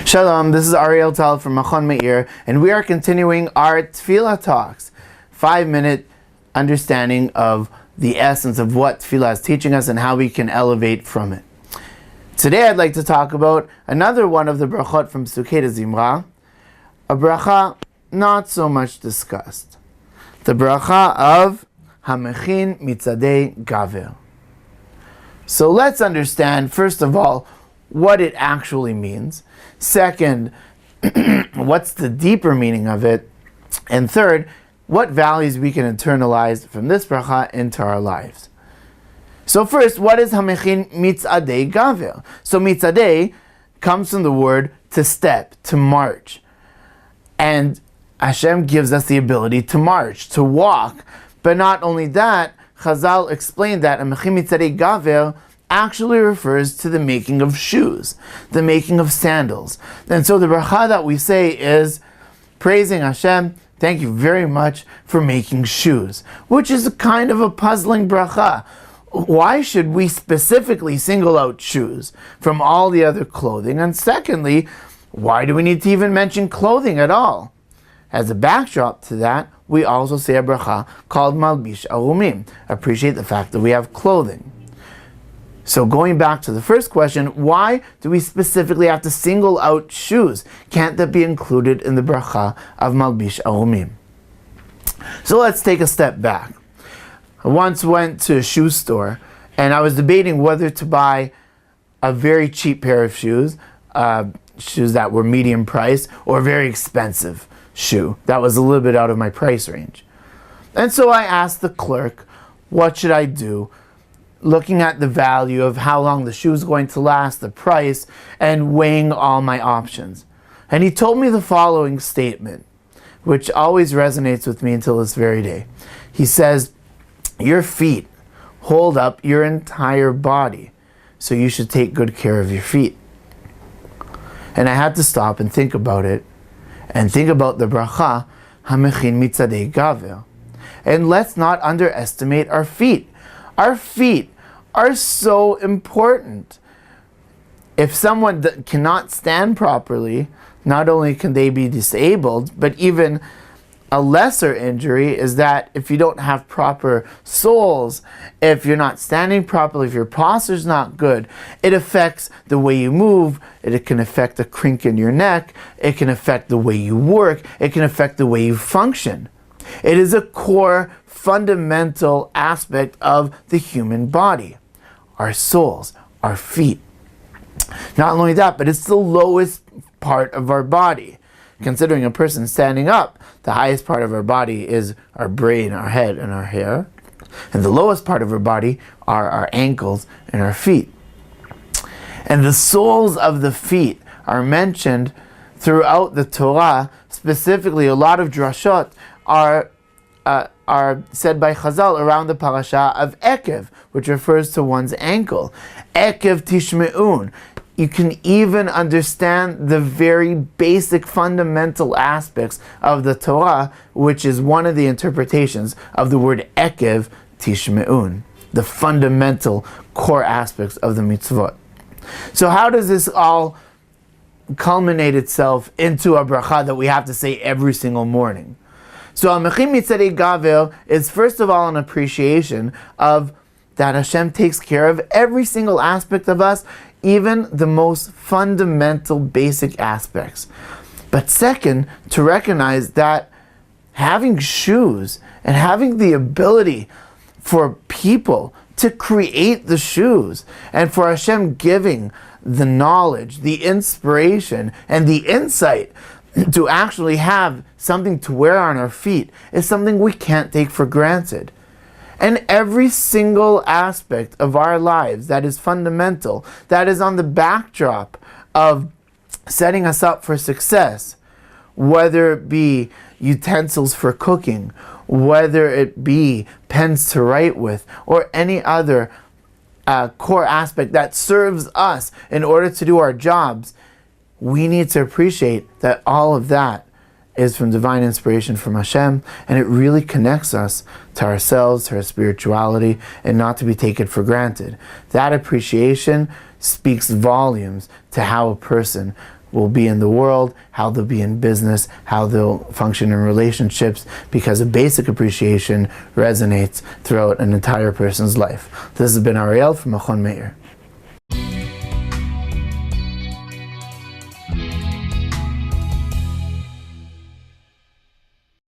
Shalom, this is Ariel Tal from Machan, and we are continuing our Tefilla Talks, 5-minute understanding of the essence of what Tefillah is teaching us and how we can elevate from it. Today I'd like to talk about another one of the brachot from Sukkei Zimra, a bracha not so much discussed. The bracha of המכין מצעדי גבר. So let's understand, first of all, what it actually means. Second, what's the deeper meaning of it? And third, what values we can internalize from this bracha into our lives. So first, what is המכין מצעדי גבר? So מצעדי comes from the word to step, to march. And Hashem gives us the ability to march, to walk. But not only that, Chazal explained that המכין מצעדי גבר actually refers to the making of shoes, the making of sandals. And so the bracha that we say is praising Hashem, thank you very much for making shoes, which is a kind of a puzzling bracha. Why should we specifically single out shoes from all the other clothing? And secondly, why do we need to even mention clothing at all? As a backdrop to that, we also say a bracha called malbish arumim, appreciate the fact that we have clothing. So going back to the first question, why do we specifically have to single out shoes? Can't that be included in the bracha of malbish arumim? So let's take a step back. I once went to a shoe store and I was debating whether to buy a very cheap pair of shoes, shoes that were medium price, or a very expensive shoe that was a little bit out of my price range. And so I asked the clerk, what should I do? Looking at the value of how long the shoe is going to last, the price, and weighing all my options. And he told me the following statement, which always resonates with me until this very day. He says, your feet hold up your entire body, so you should take good care of your feet. And I had to stop and think about it, and think about the bracha, המכין מצעדי גבר. And let's not underestimate our feet. Our feet are so important. If someone cannot stand properly, not only can they be disabled, but even a lesser injury is that if you don't have proper soles, if you're not standing properly, if your posture's not good, it affects the way you move, it can affect a crink in your neck, it can affect the way you work, it can affect the way you function. It is a core, fundamental aspect of the human body. Our soles, our feet. Not only that, but it's the lowest part of our body. Considering a person standing up, the highest part of our body is our brain, our head, and our hair. And the lowest part of our body are our ankles and our feet. And the soles of the feet are mentioned throughout the Torah. Specifically, a lot of drashot are said by Chazal around the parasha of Ekev, which refers to one's ankle. Ekev tishme'un. You can even understand the very basic fundamental aspects of the Torah, which is one of the interpretations of the word Ekev tishme'un, the fundamental core aspects of the mitzvot. So how does this all culminate itself into a bracha that we have to say every single morning? So המכין מצעדי גבר is first of all an appreciation of that Hashem takes care of every single aspect of us, even the most fundamental basic aspects. But second, to recognize that having shoes and having the ability for people to create the shoes and for Hashem giving the knowledge, the inspiration, and the insight to actually have something to wear on our feet is something we can't take for granted. And every single aspect of our lives that is fundamental, that is on the backdrop of setting us up for success, whether it be utensils for cooking, whether it be pens to write with, or any other core aspect that serves us in order to do our jobs, we need to appreciate that all of that is from divine inspiration from Hashem, and it really connects us to ourselves, to our spirituality, and not to be taken for granted. That appreciation speaks volumes to how a person will be in the world, how they'll be in business, how they'll function in relationships, because a basic appreciation resonates throughout an entire person's life. This has been Ariel from Machon Meir.